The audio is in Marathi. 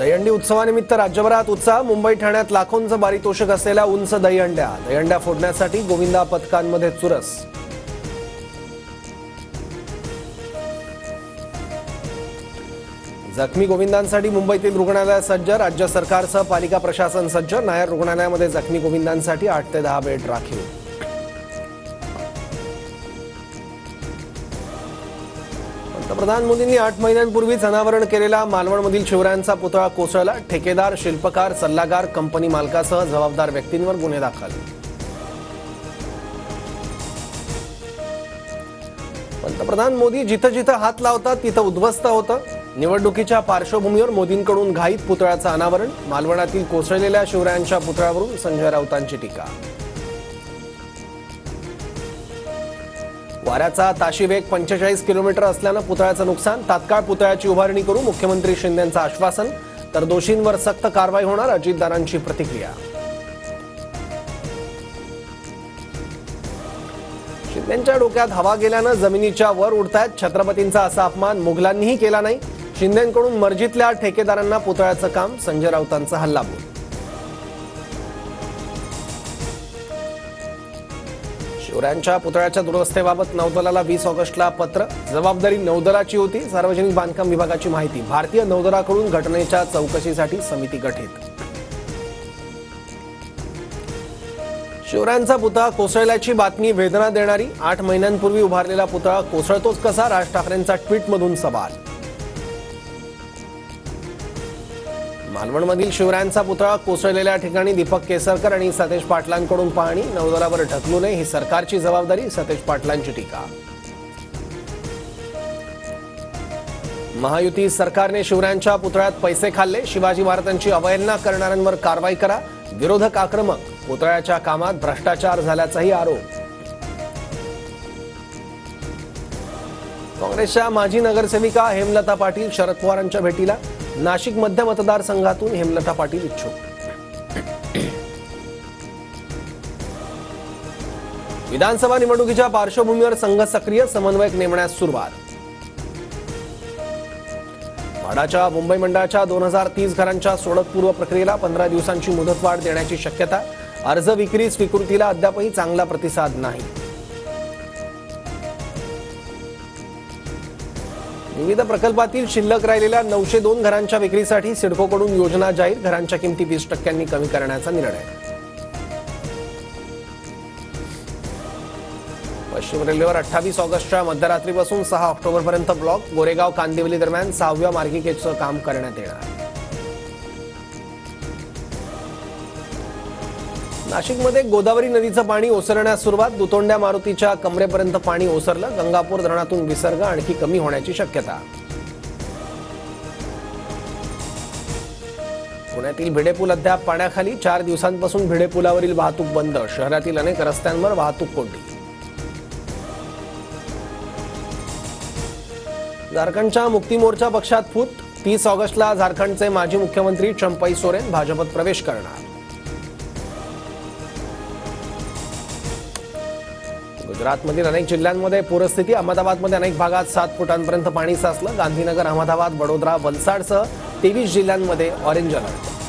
दहीहंडी उत्सवानिमित्त राज्यभरात उत्साह। मुंबई ठाण्यात लाखोंचं पारितोषिक असलेल्या उंच दहीहंड्या फोडण्यासाठी गोविंदा पथकांमध्ये चुरस। जखमी गोविंदांसाठी मुंबईतील रुग्णालय सज्ज। राज्य सरकारसह पालिका प्रशासन सज्ज। नायर रुग्णालयामध्ये जखमी गोविंदांसाठी 8 ते 10 बेड राखीव। पंतप्रधान मोदींनी 8 महिन्यांपूर्वीच अनावरण केलेला मालवणमधील शिवरायांचा पुतळा कोसळला। ठेकेदार, शिल्पकार, सल्लागार, कंपनी मालकासह जबाबदार व्यक्तींवर गुन्हे दाखल। पंतप्रधान मोदी जिथं जिथं हात लावतात तिथं उद्ध्वस्त होतं। निवडणुकीच्या पार्श्वभूमीवर मोदींकडून घाईत पुतळ्याचं अनावरण। मालवणातील कोसळलेल्या शिवरायांच्या पुतळ्यावरून संजय राऊतांची टीका। वाऱ्याचा ताशी वेग 45 किलोमीटर असल्यानं पुतळ्याचं नुकसान। तात्काळ पुतळ्याची उभारणी करू, मुख्यमंत्री शिंदेंचं आश्वासन। तर दोषींवर सक्त कारवाई होणार, अजितदारांची प्रतिक्रिया। शिंदेंच्या डोक्यात हवा गेल्यानं जमिनीच्या वर उडतायत। छत्रपतींचा असा अपमान मुघलांनीही केला नाही। शिंदेंकडून मर्जीतल्या ठेकेदारांना पुतळ्याचं काम, संजय राऊतांचा हल्लाबोल। शिवरायांच्या पुतळ्याच्या दुरवस्थेबाबत नौदलाला 20 ऑगस्टला पत्र। जबाबदारी नौदलाची होती, सार्वजनिक बांधकाम विभागाची माहिती। भारतीय नौदलाकडून घटनेच्या चौकशीसाठी समिती गठीत। शिवरायांचा पुतळा कोसळल्याची बातमी वेदना देणारी। 8 महिन्यांपूर्वी उभारलेला पुतळा कोसळतोच कसा, राज ठाकरेंचा ट्विटमधून सवाल। मालवणमधील शिवरायांचा पुतळा कोसळलेल्या ठिकाणी दीपक केसरकर आणि सतेज पाटलांकडून पाहणी। नौदलावर ढकलू नये ही सरकारची जबाबदारी, सतेज पाटलांची टीका। महायुती सरकारने शिवरायांच्या पुतळ्यात पैसे खाल्ले। शिवाजी महाराजांची अवहेलना करणाऱ्यांवर कारवाई करा। विरोधक आक्रमक। पुतळ्याच्या कामात भ्रष्टाचार झाल्याचाही आरोप। काँग्रेसच्या माजी नगरसेविका हेमलता पाटील शरद पवारांच्या भेटीला। नाशिक मध्य मतदारसंघातून हेमलता पाटील इच्छुक। विधानसभा निवडणुकीच्या पार्श्वभूमीवर संघ सक्रिय, समन्वयक नेमण्यास सुरुवात। म्हाडाच्या मुंबई मंडळाच्या 2030 घरांच्या सोडतपूर्व प्रक्रियेला 15 दिवसांची मुदतवाढ देण्याची शक्यता। अर्ज विक्री स्वीकृतीला अद्यापही चांगला प्रतिसाद नाही। विविध प्रकल्पातील शिल्लक राहिलेल्या 902 घरांच्या विक्रीसाठी सिडकोकडून योजना जाहीर। घरांच्या किमती 20% कमी करण्याचा निर्णय। पश्चिम रेल्वेवर 28 ऑगस्टच्या मध्यरात्रीपासून 6 ऑक्टोबरपर्यंत ब्लॉक। गोरेगाव कांदिवली दरम्यान 6व्या मार्गिकेचं काम करण्यात येणार। नाशिकमध्ये गोदावरी नदीचं पाणी ओसरण्यास सुरुवात। दुतोंड्या मारुतीच्या कमरेपर्यंत पाणी ओसरलं। गंगापूर धरणातून विसर्ग आणखी कमी होण्याची शक्यता। पुण्यातील भिडेपूल अद्याप पाण्याखाली। 4 दिवसांपासून भिडेपुलावरील वाहतूक बंद। शहरातील अनेक रस्त्यांवर वाहतूक कोंडी। झारखंडच्या मुक्ती मोर्चा पक्षात फूट। 30 ऑगस्टला झारखंडचे माजी मुख्यमंत्री चंपई सोरेन भाजपत प्रवेश करणार। गुजरातमधील अनेक जिल्ह्यांमध्ये पूरस्थिती। अहमदाबादमध्ये अनेक भागात 7 फुटांपर्यंत पाणी साचलं। गांधीनगर, अहमदाबाद, वडोदरा, वलसाडसह 23 जिल्ह्यांमध्ये ऑरेंज अलर्ट।